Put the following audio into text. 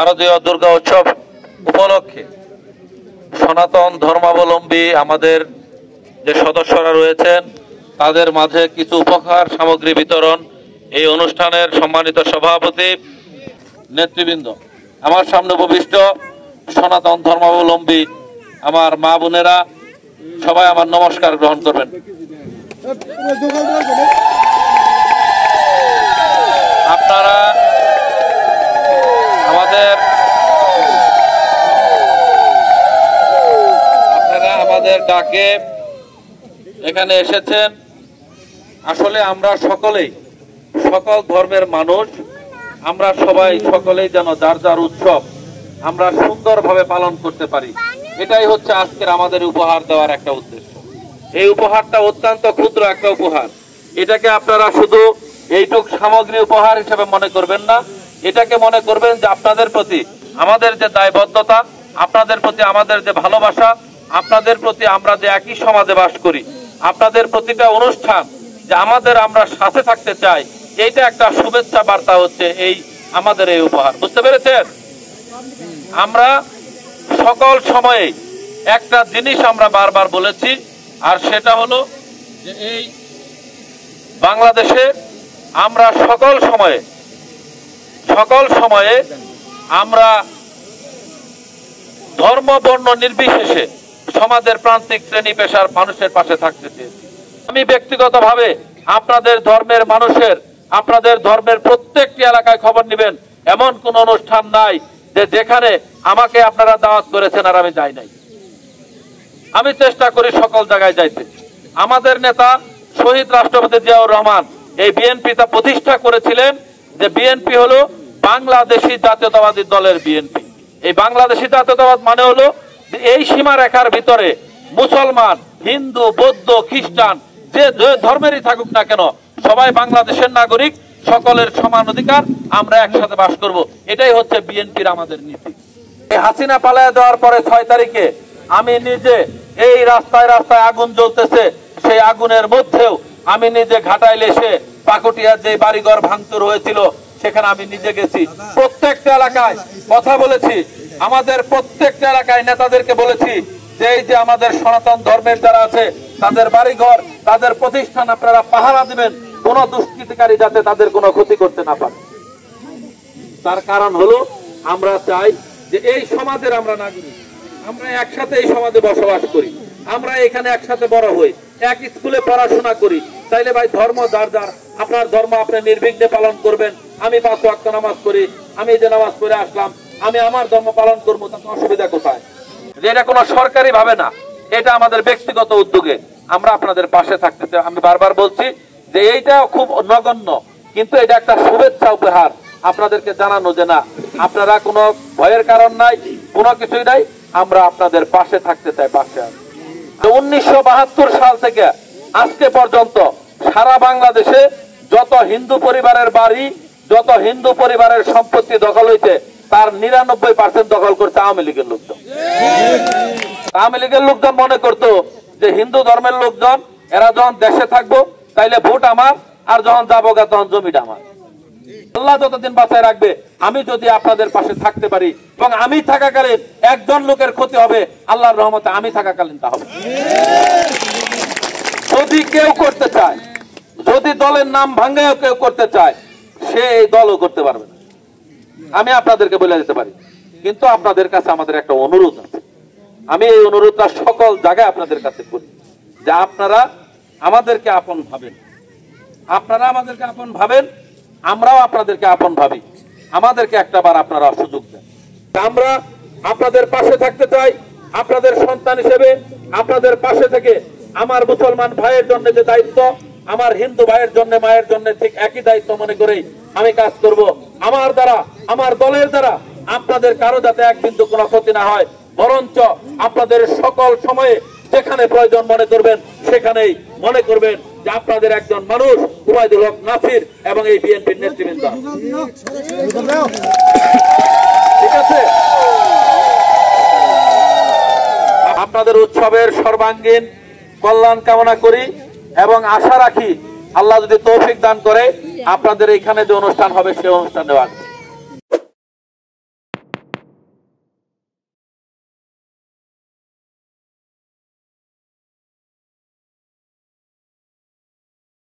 শারদীয় দুর্গা উৎসব উপলক্ষে সনাতন ধর্মাবলম্বী আমাদের যে সদস্যরা রয়েছেন তাদের মাঝে কিছু উপহার সামগ্রী বিতরণ এই অনুষ্ঠানের সম্মানিত সভাপতি নেতৃবৃন্দ, আমার সামনে উপবিষ্ট সনাতন ধর্মাবলম্বী আমার মা বোনেরা সবাই আমার নমস্কার গ্রহণ করবেন। আপনারা আমাদের ডাকে এখানে এসেছেন। আসলে আমরা সকলেই সকল ধর্মের মানুষ, আমরা সবাই সকলেই যেন যার যার উৎসব আমরা সুন্দরভাবে পালন করতে পারি, এটাই হচ্ছে আজকের আমাদের উপহার দেওয়ার একটা উদ্দেশ্য। এই উপহারটা অত্যন্ত ক্ষুদ্র একটা উপহার, এটাকে আপনারা শুধু এইটুক সামগ্রী উপহার হিসেবে মনে করবেন না, এটাকে মনে করবেন যে আপনাদের প্রতি আমাদের যে দায়বদ্ধতা, আপনাদের প্রতি আমাদের যে ভালোবাসা, আপনাদের প্রতি আমরা যে একই সমাজে বাস করি, আপনাদের প্রতিটা অনুষ্ঠান যে আমাদের আমরা সাথে থাকতে চাই, এইটা একটা শুভেচ্ছা বার্তা হচ্ছে এই আমাদের এই উপহার। বুঝতে পেরেছেন? আমরা সকল সময়ে একটা জিনিস আমরা বারবার বলেছি, আর সেটা হলো যে এই বাংলাদেশে আমরা সকল সময়ে আমরা ধর্ম বর্ণ নির্বিশেষে সমাজের প্রান্তিক শ্রেণী পেশার মানুষের পাশে থাকতে চেয়েছি। আমি ব্যক্তিগতভাবে আপনাদের ধর্মের মানুষের, আপনাদের ধর্মের প্রত্যেকটি এলাকায় খবর নেবেন, এমন কোন অনুষ্ঠান নাই যে যেখানে আমাকে আপনারা দাওয়াত করেছেন আর আমি যাই নাই। আমি চেষ্টা করি সকল জায়গায় যাইতে। আমাদের নেতা শহীদ রাষ্ট্রপতি জিয়াউর রহমান এই বিএনপি তা প্রতিষ্ঠা করেছিলেন যে বিএনপি হলো বাংলাদেশি জাতীয়তাবাদী দলের বিএনপি। এই বাংলাদেশি জাতীয়তাবাদ মানে হলো এই সীমারেখার ভিতরে মুসলমান, হিন্দু, বৌদ্ধ, খ্রিস্টান যে ধর্মেরই থাকুক না কেন সবাই বাংলাদেশের নাগরিক, সকলের সমান অধিকার, আমরা একসাথে বাস করব, এটাই হচ্ছে বিএনপির আমাদের নীতি। এই হাসিনা পালায় দেওয়ার পরে 6 তারিখে আমি নিজে এই রাস্তায় রাস্তায় আগুন জ্বলতেছে, সেই আগুনের মধ্যেও আমি নিজে ঘাটাইলে এসে পাকুটিয়ার যে বাড়িঘর ভাঙচুর হয়েছিল সেখানে আমি নিজে গেছি, প্রত্যেকটা এলাকায় কথা বলেছি, আমাদের প্রত্যেকটা এলাকায় নেতাদেরকে বলেছি যে এই যে আমাদের সনাতন ধর্মের যারা আছে তাদের বাড়িঘর, তাদের প্রতিষ্ঠান আপনারা পাহারা দিবেন, কোন দুষ্কৃতিকারী যাতে তাদের কোনো ক্ষতি করতে না পারে। তার কারণ হলো আমরা চাই যে এই সমাজের আমরা নাগরিক, আমরা একসাথে এই সমাজে বসবাস করি, আমরা এখানে একসাথে বড় হই, এক স্কুলে পড়াশোনা করি, তাইলে ভাই ধর্ম যার যার, আপনার ধর্ম আপনি নির্বিঘ্নে পালন করবেন। আমি 5 ওয়াক্ত নামাজ পড়ি, আমি যে নামাজ পড়ে আসলাম, আমি আমার ধর্ম পালন করবো, তাতে অসুবিধা কোথায়? এটা কোনো সরকারি ভাবে না, এটা আমাদের ব্যক্তিগত উদ্যোগে আমরা আপনাদের পাশে থাকতে চাই। আমি বারবার বলছি যে এইটা খুব নগণ্য, কিন্তু এটা একটা শুভেচ্ছা উপহার আপনাদেরকে জানানো যে না, আপনারা কোনো ভয়ের কারণ নাই, কোনো কিছুই নাই, আমরা আপনাদের পাশে থাকতে চাই, পাশে আছি। 1972 সাল থেকে আজকে পর্যন্ত সারা বাংলাদেশে যত হিন্দু পরিবারের বাড়ি, যত হিন্দু পরিবারের সম্পত্তি দখল হয়েছে তার 99% দখল করছে আওয়ামী লীগের লোকজন। আওয়ামী লীগের লোকজন মনে করতো যে হিন্দু ধর্মের লোকজন এরা যখন দেশে থাকবো তাইলে ভোট আমার, আর যখন যাবো তখন জমিটা আমার। আল্লাহ যতদিন বাঁচায় রাখবে, আমি যদি আপনাদের পাশে থাকতে পারি এবং আমি থাকাকালীন একজন লোকের ক্ষতি হবে, আল্লাহর রহমতে আমি থাকাকালীন তা হবে। যদি কেউ করতে চায়, যদি দলের নাম ভাঙায় কেউ করতে চায়, সে এই দলও করতে পারবে না, আমি আপনাদেরকে বলে দিতে পারি। কিন্তু আপনাদের কাছে আমাদের একটা অনুরোধ আছে, আমি এই অনুরোধটা সকল জায়গায় আপনাদের কাছে করি যে আপনারা আমাদেরকে আপন ভাবেন, আপনারা আমাদেরকে আপন ভাবেন, আমরাও আপনাদেরকে আপন ভাবি, আমাদেরকে একটাবার আপনারা সুযোগ দেন। আমরা আপনাদের পাশে থাকতে চাই, আপনাদের সন্তান হিসেবে আপনাদের পাশে থেকে আমার মুসলমান ভাইয়ের জন্য যে দায়িত্ব, আমার হিন্দু ভাইয়ের জন্য, মায়ের জন্য ঠিক একই দায়িত্ব মনে করেই আমি কাজ করব। আমার দ্বারা, আমার দলের দ্বারা আপনাদের কারো যাতে এক বিন্দু কোনো ক্ষতি না হয়, বরঞ্চ আপনাদের সকল সময়ে যেখানে প্রয়োজন মনে করবেন সেখানেই মনে করবেন যে আপনাদের একজন মানুষ উবাইদুল হক নাসির এবং এই বিএনপির নেতৃবৃন্দ। ঠিক আছে? আপনাদের উৎসবের সর্বাঙ্গীন কল্যাণ কামনা করি এবং আশা রাখি আল্লাহ যদি তৌফিক দান করে আপনাদের এখানে যে অনুষ্ঠান হবে সেই অনুষ্ঠানে আসবে।